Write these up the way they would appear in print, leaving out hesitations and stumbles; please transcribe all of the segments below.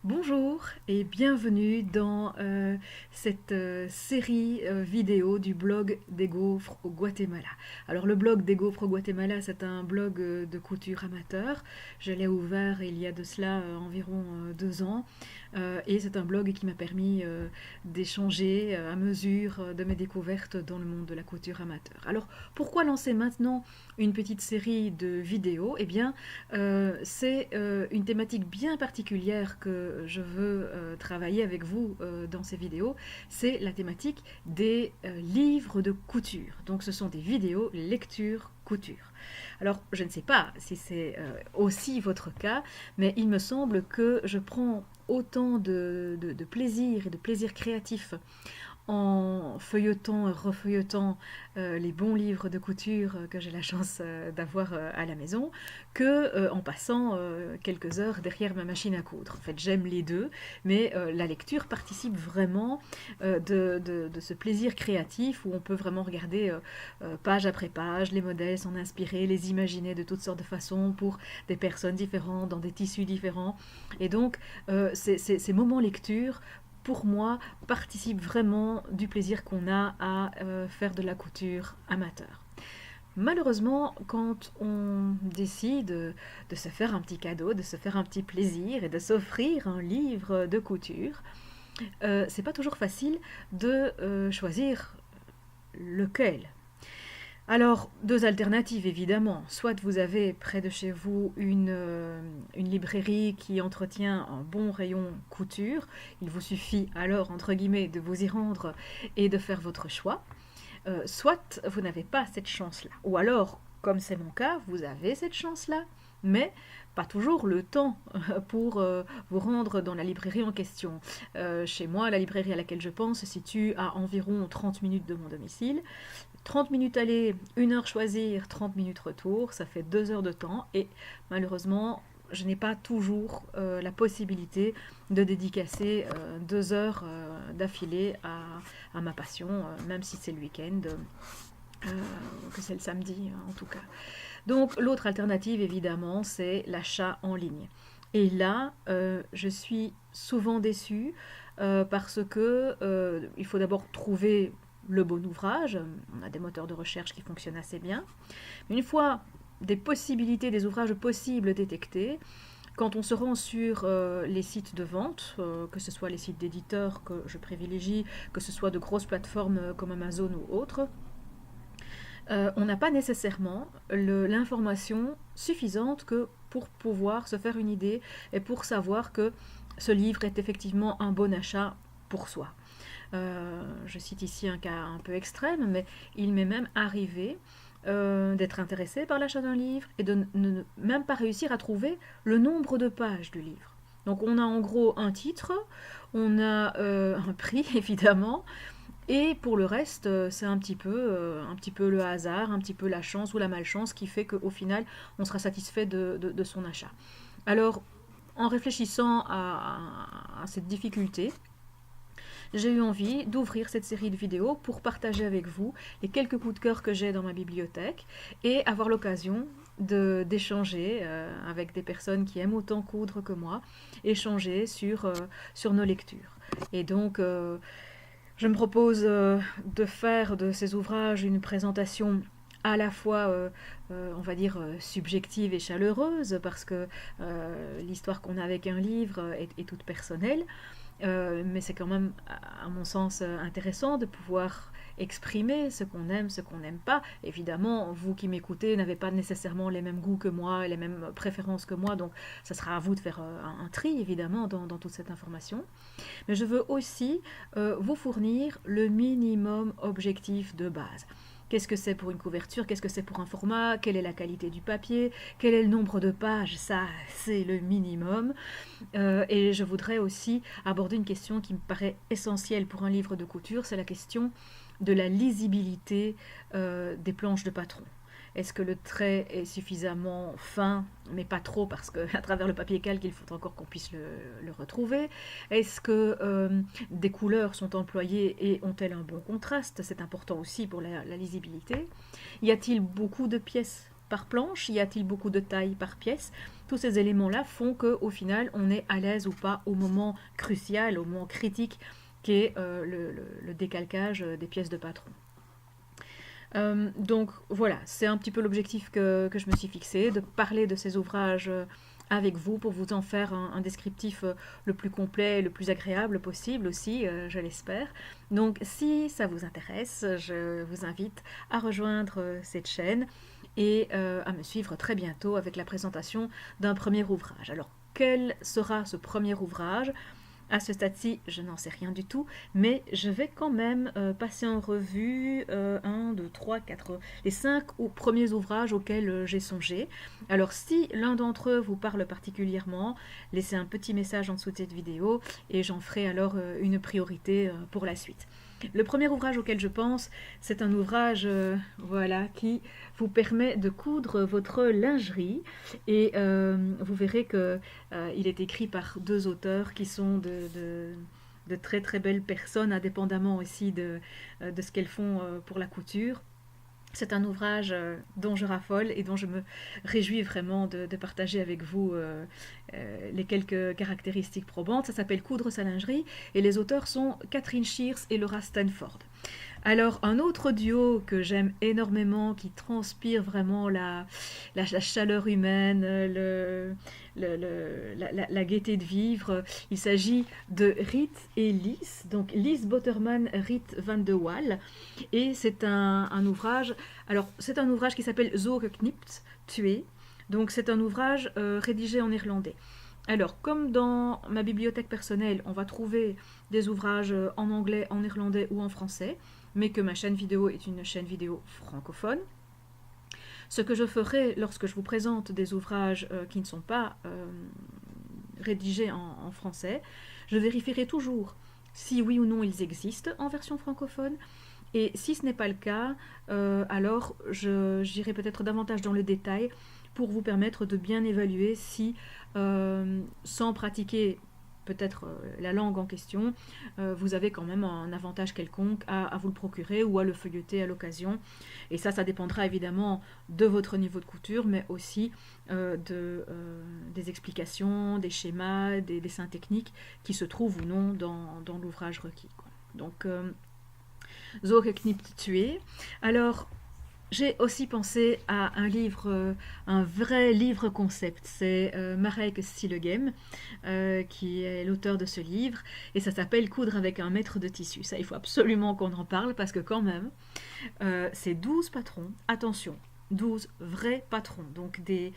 Bonjour et bienvenue dans cette série vidéo du blog des gaufres au Guatemala. Alors le blog des gaufres au Guatemala, c'est un blog de couture amateur. Je l'ai ouvert il y a de cela environ 2 ans et c'est un blog qui m'a permis d'échanger à mesure de mes découvertes dans le monde de la couture amateur. Alors pourquoi lancer maintenant une petite série de vidéos? Eh bien c'est une thématique bien particulière que je veux travailler avec vous dans ces vidéos, c'est la thématique des livres de couture. Donc ce sont des vidéos lecture couture. Alors je ne sais pas si c'est aussi votre cas, mais il me semble que je prends autant de plaisir et de plaisir créatif en feuilletant et refeuilletant les bons livres de couture que j'ai la chance d'avoir à la maison, que en passant quelques heures derrière ma machine à coudre. En fait, j'aime les deux, mais la lecture participe vraiment de ce plaisir créatif où on peut vraiment regarder page après page les modèles, s'en inspirer, les imaginer de toutes sortes de façons pour des personnes différentes, dans des tissus différents. Et donc, ces moments lecture pour moi, participe vraiment du plaisir qu'on a à faire de la couture amateur. Malheureusement, quand on décide de se faire un petit cadeau, de se faire un petit plaisir et de s'offrir un livre de couture, c'est pas toujours facile de choisir lequel. Alors, deux alternatives évidemment. Soit vous avez près de chez vous une librairie qui entretient un bon rayon couture. Il vous suffit alors, entre guillemets, de vous y rendre et de faire votre choix. Soit vous n'avez pas cette chance-là. Ou alors, comme c'est mon cas, vous avez cette chance-là, mais pas toujours le temps pour vous rendre dans la librairie en question. Chez moi, la librairie à laquelle je pense se situe à environ 30 minutes de mon domicile. 30 minutes aller, 1 heure choisir, 30 minutes retour, ça fait 2 heures de temps et malheureusement, je n'ai pas toujours la possibilité de dédicacer 2 heures d'affilée à ma passion, même si c'est le week-end, que c'est le samedi en tout cas. Donc l'autre alternative évidemment, c'est l'achat en ligne. Et là, je suis souvent déçue parce que il faut d'abord trouver le bon ouvrage. On a des moteurs de recherche qui fonctionnent assez bien. Mais une fois des possibilités, des ouvrages possibles détectés, quand on se rend sur les sites de vente, que ce soit les sites d'éditeurs que je privilégie, que ce soit de grosses plateformes comme Amazon ou autres, on n'a pas nécessairement l'information suffisante que pour pouvoir se faire une idée et pour savoir que ce livre est effectivement un bon achat pour soi. Je cite ici un cas un peu extrême, mais il m'est même arrivé d'être intéressé par l'achat d'un livre et de ne même pas réussir à trouver le nombre de pages du livre. Donc on a en gros un titre, on a un prix évidemment, et pour le reste, c'est un petit peu le hasard, un petit peu la chance ou la malchance qui fait qu'au final, on sera satisfait de son achat. Alors, en réfléchissant à cette difficulté, j'ai eu envie d'ouvrir cette série de vidéos pour partager avec vous les quelques coups de cœur que j'ai dans ma bibliothèque et avoir l'occasion d'échanger avec des personnes qui aiment autant coudre que moi, échanger sur nos lectures. Et donc, je me propose de faire de ces ouvrages une présentation à la fois, on va dire, subjective et chaleureuse, parce que l'histoire qu'on a avec un livre est toute personnelle, mais c'est quand même, à mon sens, intéressant de pouvoir exprimer ce qu'on aime, ce qu'on n'aime pas. Évidemment, vous qui m'écoutez n'avez pas nécessairement les mêmes goûts que moi, les mêmes préférences que moi, donc ça sera à vous de faire un tri, évidemment, dans toute cette information. Mais je veux aussi vous fournir le minimum objectif de base. Qu'est-ce que c'est pour une couverture? Qu'est-ce que c'est pour un format? Quelle est la qualité du papier? Quel est le nombre de pages? Ça, c'est le minimum. Et je voudrais aussi aborder une question qui me paraît essentielle pour un livre de couture, c'est la question de la lisibilité des planches de patron. Est-ce que le trait est suffisamment fin, mais pas trop, parce qu'à travers le papier calque, il faut encore qu'on puisse le retrouver? Est-ce que des couleurs sont employées et ont-elles un bon contraste? C'est important aussi pour la lisibilité. Y a-t-il beaucoup de pièces par planche? Y a-t-il beaucoup de taille par pièce? Tous ces éléments-là font qu'au final, on est à l'aise ou pas au moment crucial, au moment critique, qui est le décalcage des pièces de patron. Donc voilà, c'est un petit peu l'objectif que je me suis fixé, de parler de ces ouvrages avec vous pour vous en faire un descriptif le plus complet et le plus agréable possible aussi, je l'espère. Donc si ça vous intéresse, je vous invite à rejoindre cette chaîne et à me suivre très bientôt avec la présentation d'un premier ouvrage. Alors quel sera ce premier ouvrage ? À ce stade-ci, je n'en sais rien du tout, mais je vais quand même passer en revue 1, 2, 3, 4, les 5 premiers ouvrages auxquels j'ai songé. Alors si l'un d'entre eux vous parle particulièrement, laissez un petit message en dessous de cette vidéo et j'en ferai alors une priorité pour la suite. Le premier ouvrage auquel je pense, c'est un ouvrage voilà, qui vous permet de coudre votre lingerie et vous verrez que il est écrit par 2 auteurs qui sont de très très belles personnes, indépendamment aussi de ce qu'elles font pour la couture. C'est un ouvrage dont je raffole et dont je me réjouis vraiment de partager avec vous les quelques caractéristiques probantes. Ça s'appelle Coudre sa lingerie et les auteurs sont Catherine Shears et Laura Stanford. Alors, un autre duo que j'aime énormément, qui transpire vraiment la chaleur humaine, la gaieté de vivre, il s'agit de Riet et Lies, donc Lies Botterman, Riet van de Waal, et c'est un ouvrage, alors c'est un ouvrage qui s'appelle Zo geknipt, tué, donc c'est un ouvrage rédigé en néerlandais. Alors, comme dans ma bibliothèque personnelle, on va trouver des ouvrages en anglais, en néerlandais ou en français, mais que ma chaîne vidéo est une chaîne vidéo francophone. Ce que je ferai lorsque je vous présente des ouvrages qui ne sont pas rédigés en français, je vérifierai toujours si oui ou non ils existent en version francophone. Et si ce n'est pas le cas, alors j'irai peut-être davantage dans le détail pour vous permettre de bien évaluer si, sans pratiquer peut-être la langue en question, vous avez quand même un avantage quelconque à vous le procurer ou à le feuilleter à l'occasion. Et ça dépendra évidemment de votre niveau de couture, mais aussi des explications, des schémas, des dessins techniques qui se trouvent ou non dans l'ouvrage requis, quoi. Donc, Zo geknipt tué. Alors, j'ai aussi pensé à un livre, un vrai livre concept. C'est Marijke Stillegem qui est l'auteur de ce livre et ça s'appelle Coudre avec un mètre de tissu. Ça, il faut absolument qu'on en parle parce que quand même, c'est 12 patrons. Attention, 12 vrais patrons. Donc des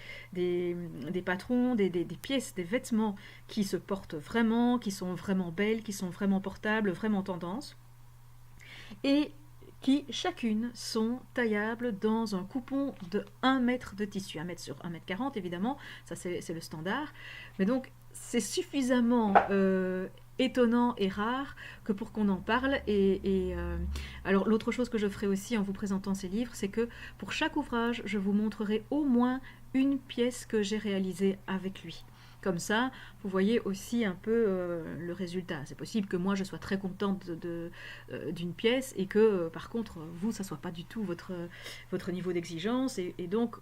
patrons, des pièces, des vêtements qui se portent vraiment, qui sont vraiment belles, qui sont vraiment portables, vraiment tendance. Et qui chacune sont taillables dans un coupon de 1 mètre de tissu, 1 mètre sur 1 mètre 40 évidemment, ça c'est le standard, mais donc c'est suffisamment étonnant et rare que pour qu'on en parle. Alors l'autre chose que je ferai aussi en vous présentant ces livres, c'est que pour chaque ouvrage, je vous montrerai au moins une pièce que j'ai réalisée avec lui. Comme ça, vous voyez aussi un peu le résultat. C'est possible que moi, je sois très contente d'une pièce et que, par contre, vous, ça ne soit pas du tout votre niveau d'exigence. Et donc,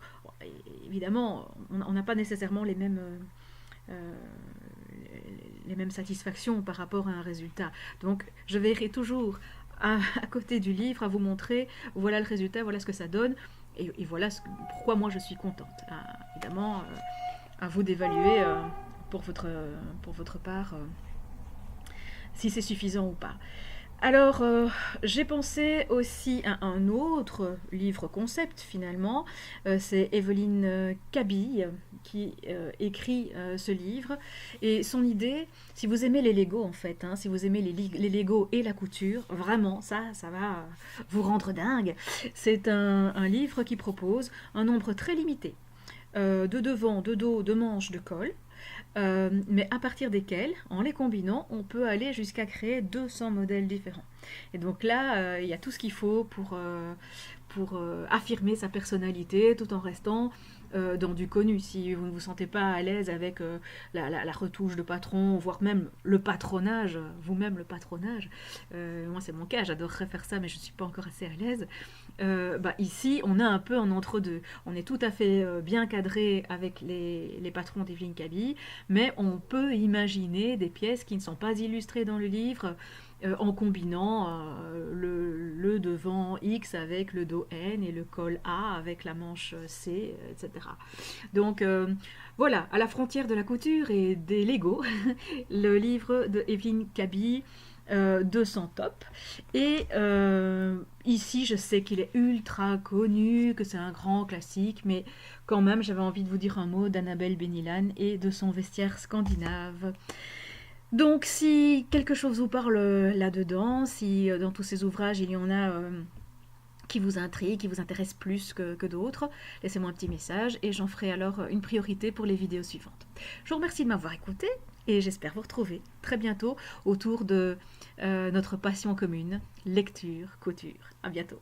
évidemment, on n'a pas nécessairement les mêmes satisfactions par rapport à un résultat. Donc, je veillerai toujours à côté du livre à vous montrer, voilà le résultat, voilà ce que ça donne. Et voilà pourquoi moi, je suis contente. Évidemment... à vous d'évaluer pour votre part si c'est suffisant ou pas. Alors, j'ai pensé aussi à un autre livre concept finalement, c'est Evelyne Kabille qui écrit ce livre, et son idée, si vous aimez les Lego en fait, si vous aimez les Lego et la couture, vraiment ça va vous rendre dingue. C'est un livre qui propose un nombre très limité de devant, de dos, de manches, de col, mais à partir desquels, en les combinant, on peut aller jusqu'à créer 200 modèles différents. Et donc là, il y a tout ce qu'il faut pour affirmer sa personnalité tout en restant dans du connu. Si vous ne vous sentez pas à l'aise avec la retouche de patron, voire même le patronage, vous-même le patronage, moi c'est mon cas, j'adorerais faire ça, mais je ne suis pas encore assez à l'aise. Ici, on est un peu en entre-deux. On est tout à fait bien cadré avec les patrons d'Evelyn Kaby, mais on peut imaginer des pièces qui ne sont pas illustrées dans le livre, en combinant le devant X avec le dos N et le col A avec la manche C, etc. Donc voilà, à la frontière de la couture et des Lego, le livre de Evelyn Kaby, 200 top. Et ici, je sais qu'il est ultra connu, que c'est un grand classique, mais quand même, j'avais envie de vous dire un mot d'Annabelle Benilan et de son vestiaire scandinave. Donc, si quelque chose vous parle là-dedans, si dans tous ces ouvrages il y en a qui vous intriguent, qui vous intéressent plus que d'autres, laissez-moi un petit message et j'en ferai alors une priorité pour les vidéos suivantes. Je vous remercie de m'avoir écouté et j'espère vous retrouver très bientôt autour de notre passion commune, lecture, couture. À bientôt.